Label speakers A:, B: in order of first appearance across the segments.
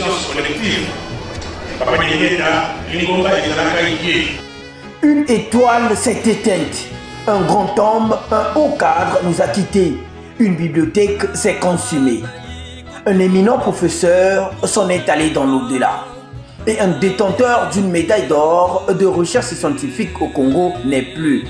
A: conscience collective.
B: Une étoile s'est éteinte. Un grand homme, un haut cadre nous a quittés. Une bibliothèque s'est consumée. Un éminent professeur s'en est allé dans l'au-delà. Et un détenteur d'une médaille d'or de recherche scientifique au Congo n'est plus.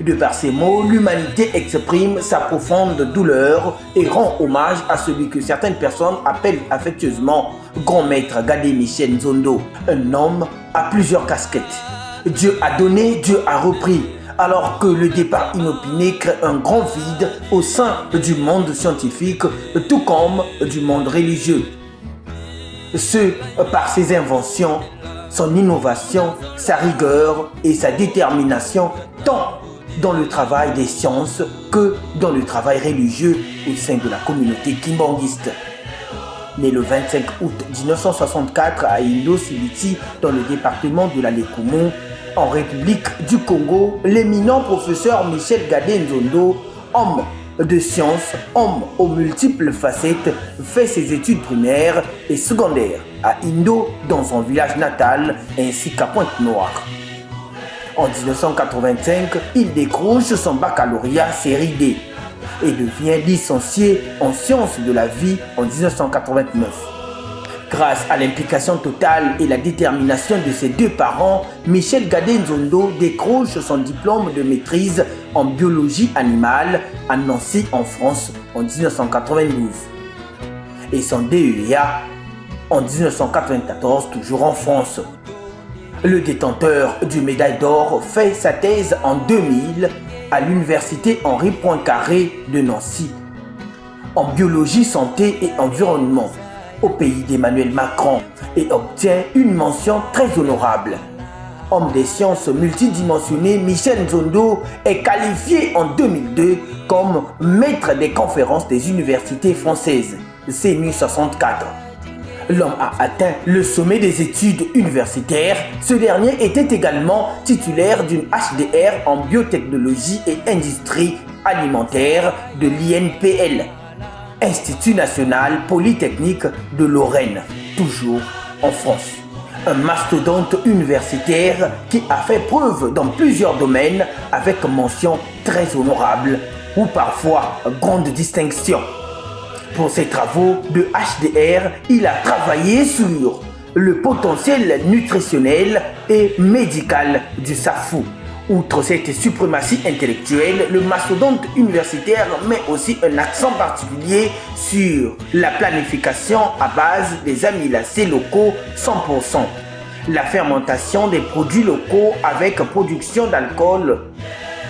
B: De par ces mots, l'humanité exprime sa profonde douleur et rend hommage à celui que certaines personnes appellent affectueusement Grand Maître Gadé Michel Nzondo, un homme à plusieurs casquettes. Dieu a donné, Dieu a repris, alors que le départ inopiné crée un grand vide au sein du monde scientifique, tout comme du monde religieux. Ce, par ses inventions, son innovation, sa rigueur et sa détermination, tant dans le travail des sciences que dans le travail religieux au sein de la communauté kimbanguiste. Né le 25 août 1964 à Indo-Sibiti, dans le département de la Lékoumou, en République du Congo, l'éminent professeur Michel Gadé Nzondo, homme de sciences, homme aux multiples facettes, fait ses études primaires et secondaires à Indo, dans son village natal, ainsi qu'à Pointe-Noire. En 1985, il décroche son baccalauréat série D et devient licencié en sciences de la vie en 1989. Grâce à l'implication totale et la détermination de ses deux parents, Michel Gadé Nzondo décroche son diplôme de maîtrise en biologie animale à Nancy en France en 1992 et son DEA en 1994 toujours en France. Le détenteur du médaille d'or fait sa thèse en 2000 à l'université Henri Poincaré de Nancy en biologie, santé et environnement au pays d'Emmanuel Macron et obtient une mention très honorable. Homme des sciences multidimensionnées, Michel Nzondo est qualifié en 2002 comme maître des conférences des universités françaises, CNU 64. L'homme a atteint le sommet des études universitaires. Ce dernier était également titulaire d'une HDR en biotechnologie et industrie alimentaire de l'INPL, Institut National Polytechnique de Lorraine, toujours en France. Un mastodonte universitaire qui a fait preuve dans plusieurs domaines avec mention très honorable ou parfois grande distinction. Pour ses travaux de HDR, il a travaillé sur le potentiel nutritionnel et médical du safou. Outre cette suprématie intellectuelle, le mastodonte universitaire met aussi un accent particulier sur la planification à base des amylacés locaux 100%, la fermentation des produits locaux avec production d'alcool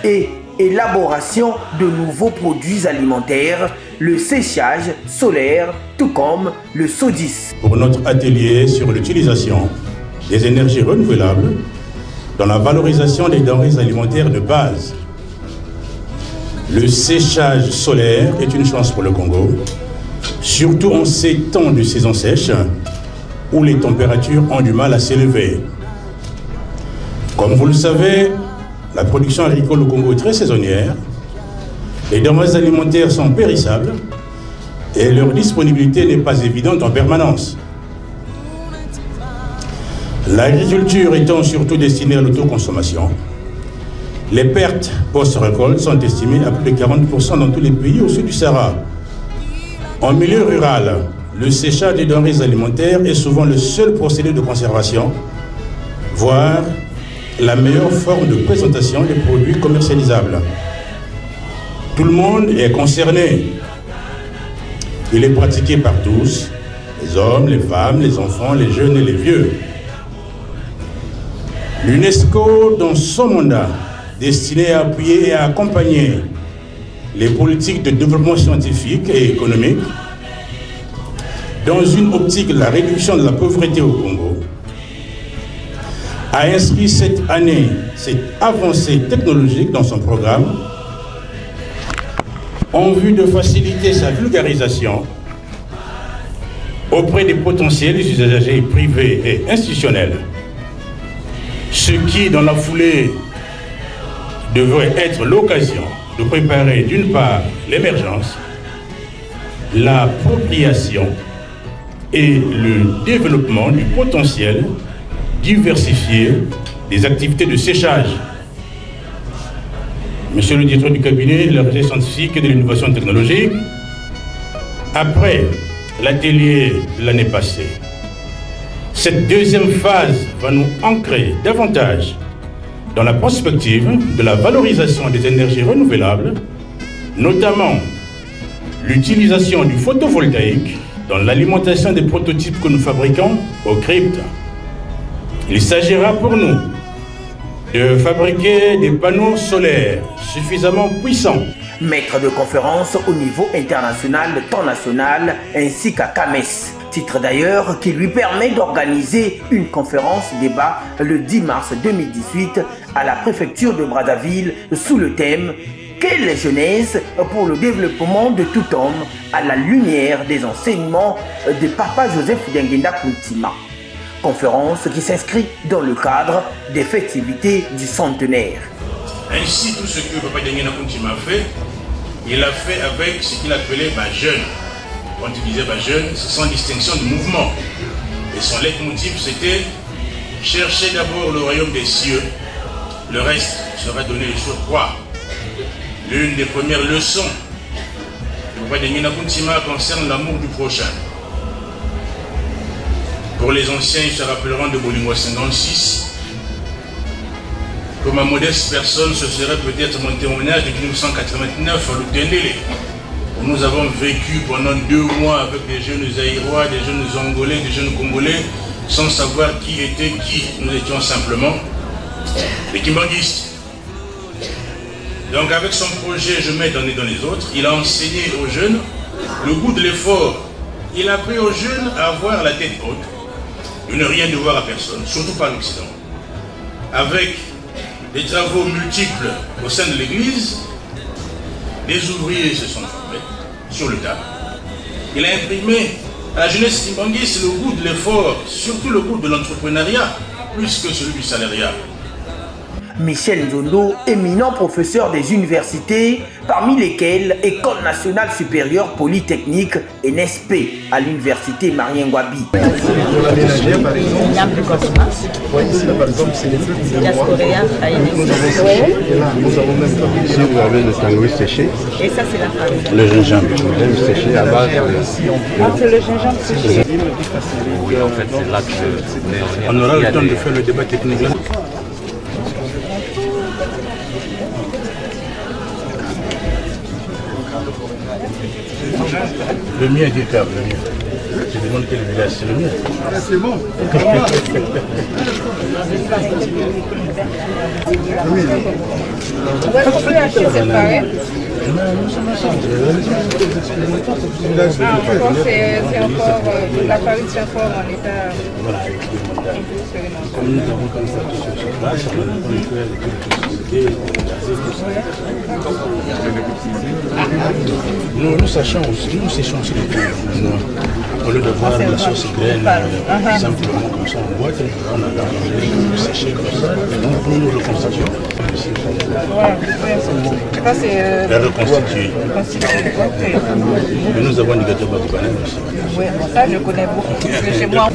B: et élaboration de nouveaux produits alimentaires, le séchage solaire, tout comme le SODIS.
C: Pour notre atelier sur l'utilisation des énergies renouvelables dans la valorisation des denrées alimentaires de base. Le séchage solaire est une chance pour le Congo, surtout en ces temps de saison sèche où les températures ont du mal à s'élever. Comme vous le savez, la production agricole au Congo est très saisonnière, les denrées alimentaires sont périssables et leur disponibilité n'est pas évidente en permanence. L'agriculture étant surtout destinée à l'autoconsommation, les pertes post-récolte sont estimées à plus de 40% dans tous les pays au sud du Sahara. En milieu rural, le séchage des denrées alimentaires est souvent le seul procédé de conservation, voire la meilleure forme de présentation des produits commercialisables. Tout le monde est concerné. Il est pratiqué par tous, les hommes, les femmes, les enfants, les jeunes et les vieux. L'UNESCO, dans son mandat, destiné à appuyer et à accompagner les politiques de développement scientifique et économique, dans une optique de la réduction de la pauvreté au Congo, a inscrit cette année cette avancée technologique dans son programme en vue de faciliter sa vulgarisation auprès des potentiels usagers privés et institutionnels, ce qui, dans la foulée, devrait être l'occasion de préparer d'une part l'émergence, l'appropriation et le développement du potentiel diversifié des activités de séchage. Monsieur le directeur du cabinet de la recherche scientifique et de l'innovation technologique, après l'atelier de l'année passée, cette deuxième phase va nous ancrer davantage dans la perspective de la valorisation des énergies renouvelables, notamment l'utilisation du photovoltaïque dans l'alimentation des prototypes que nous fabriquons au crypte. Il s'agira pour nous de fabriquer des panneaux solaires suffisamment puissants.
B: Maître de conférence au niveau international, temps national, ainsi qu'à CAMES. Titre d'ailleurs qui lui permet d'organiser une conférence débat le 10 mars 2018 à la préfecture de Brazzaville sous le thème « Quelle jeunesse pour le développement de tout homme à la lumière des enseignements de Papa Joseph Dianguinda Kountima ». Conférence qui s'inscrit dans le cadre des festivités du centenaire.
C: Ainsi, tout ce que Papa Dianguinda Kountima a fait, il l'a fait avec ce qu'il appelait jeune. Quand il disait jeune, c'est sans distinction de mouvement. Et son leitmotiv, c'était chercher d'abord le royaume des cieux. Le reste sera donné sur quoi. L'une des premières leçons de Papa Dianguinda Kountima concerne l'amour du prochain. Pour les anciens, ils se rappelleront de Bolingo 56. Comme ma modeste personne, ce serait peut-être mon témoignage de 1989 à Lutendele, où nous avons vécu pendant 2 mois avec des jeunes Zaïrois, des jeunes Angolais, des jeunes Congolais, sans savoir qui était qui. Nous étions simplement des kimbanguistes. Donc avec son projet Je mets dans les autres, il a enseigné aux jeunes le goût de l'effort. Il a appris aux jeunes à avoir la tête haute, de ne rien devoir à personne, surtout pas l'Occident. Avec des travaux multiples au sein de l'Église, des ouvriers se sont formés sur le tas. Il a imprimé à la jeunesse kimbanguiste le goût de l'effort, surtout le goût de l'entrepreneuriat, plus que celui du salariat.
B: Michel Nzondo, éminent professeur des universités, parmi lesquelles École nationale supérieure polytechnique NSP à l'université Marien Ngouabi.
A: Pour la ménagère, par exemple, ici, par exemple, c'est les plus de mois. Et là, nous avons même fabriqué.
D: Ici, vous avez le tangoïs séché.
E: Et ça, c'est la farine.
D: Le gingembre. Le gingembre séché à base
E: Ah, c'est le gingembre séché.
D: Oui, en fait, c'est là que
C: on aura le temps de faire le débat technique là. Le mien est câble, le mien. Je demande quel village c'est le mien.
A: Ah, c'est bon. Oui.
E: On va continuer à acheter cette farine. C'est encore, la farine c'est encore en état
C: comme nous avons comme ça tout sur place, on a pu faire les nous sachons aussi, nous séchons aussi les produits. Au lieu de voir la sauce graine simplement comme ça en boîte, on a la sécher comme ça. Donc nous nous reconstituons.
E: Ça c'est
C: la reconstituer. Mais nous avons des gâteaux bakoubana aussi.
E: Oui, ça je connais beaucoup. Parce que chez moi,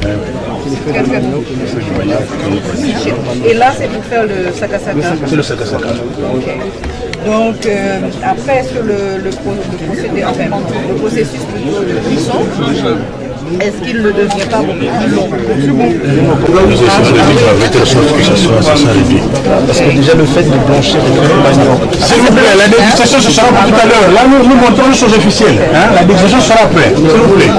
E: et là c'est pour faire le sakasaka.
C: C'est le sakasaka.
E: Okay. Donc après, est-ce que le procédé, enfin, le processus de cuisson, est-ce qu'il ne devient pas beaucoup plus long?
C: Pourquoi vous essayez de vivre avec telle sorte que ça soit réduit?
A: Parce que déjà le fait de blanchir les
C: s'il vous plaît, la dégustation ce sera pour tout à l'heure. Là nous montrons les choses officielles. Hein? La dégustation sera après, s'il vous plaît.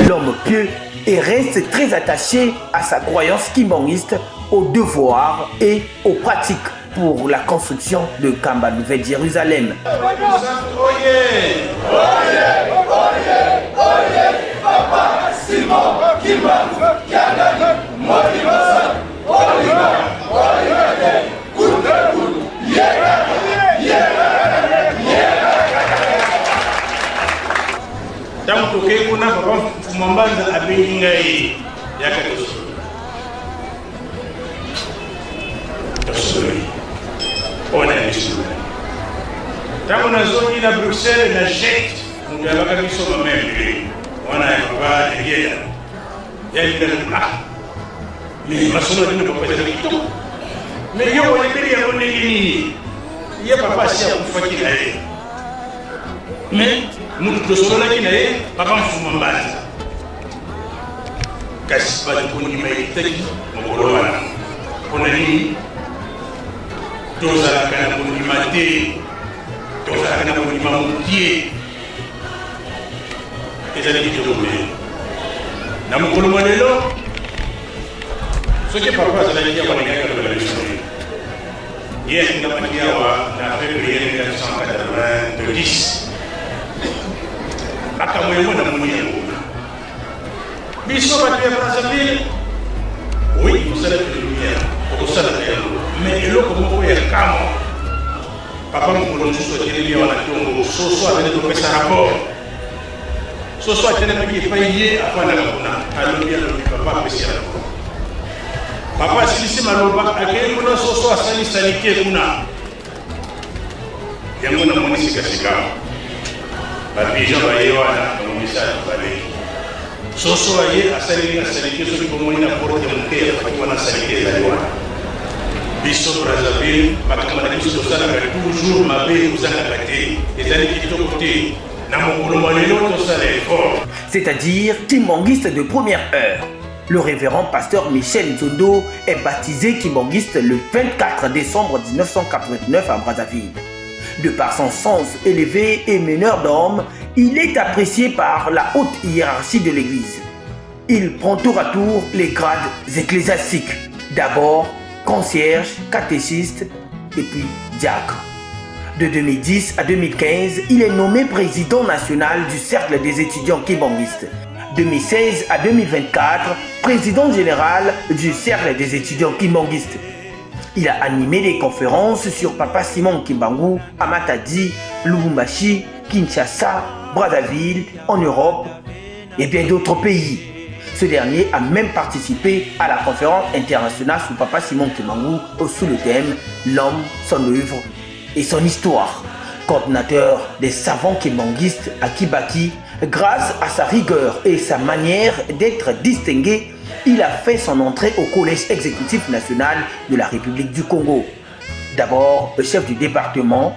B: L'homme pieux et reste très attaché à sa croyance kimbanguiste, aux devoirs et aux pratiques pour la construction de Kamba Nouvelle-Jérusalem.
C: Tangu tokee kuna papa Mfumambanza abengi ngai yakatoso. tosoloyi oyo na biso ntango nazongi na bruxelles na jet moto yabaka biso bamembre wana ya papa egeda yalingana mais masomo dino papa ezali kitoko mais yo oyebeli yango ndenge nini ye papa asi akufaki na ye mais moto tosololaki na ye papa mfuma mbanza kasi bato kondima etaki mokolo wana mpona nini tozalaka na kondima te tozalaka na kondima mokie ezali kitoko me na mokolo mwa lelo soki papa azalaki awa ningaki aloba biso ye atingamaki awa na février 1990 makambo yango na moni yango biso bato ya Brazzaville oui tosalaki lumière okosalaka yango mais eloko moko ya kamo papa mokolo mosusu atelemi awa na ntongo soso azali topesa rapport soso atelemaki epai ye afandaka kuna alobi papa apesi rapport papa asilisi maloba akei kuna soso asalisalike kuna yango namoni sikasika bapigeon baye wana bamonisa bale soso aye asaleli asalike soki bomoni na porte moke afaki wana asalike ezali wana biso Brazzaville makambo na biso tosalaka toujours mabe kozangaka te ezali kitoko te na mokolo mwa lelo tosala effort.
B: C'est-à-dire kimbanguiste de première heure. Le révérend pasteur Michel Nzondo est baptisé kimbanguiste le 24 décembre 1989 à Brazzaville. De par son sens élevé et meneur d'hommes, il est apprécié par la haute hiérarchie de l'Église. Il prend tour à tour les grades ecclésiastiques. D'abord, concierge, catéchiste et puis diacre. De 2010 à 2015, il est nommé président national du Cercle des étudiants kimbanguistes. 2016 à 2024, président général du Cercle des étudiants kimbanguistes. Il a animé des conférences sur Papa Simon Kimbangu à Matadi, Lubumbashi, Kinshasa, Brazzaville, en Europe et bien d'autres pays. Ce dernier a même participé à la conférence internationale sur Papa Simon Kimbangu sous le thème « L'homme, son œuvre et son histoire ». Coordinateur des savants kimbanguistes à Kibaki, grâce à sa rigueur et sa manière d'être distingué, il a fait son entrée au Collège exécutif national de la République du Congo. D'abord, chef du département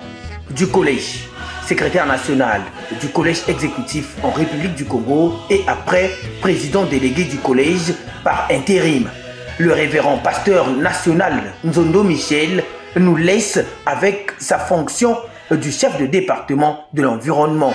B: du collège, secrétaire national du Collège exécutif en République du Congo et après président délégué du collège par intérim. Le révérend pasteur national Nzondo Michel nous laisse avec sa fonction du chef de département de l'environnement.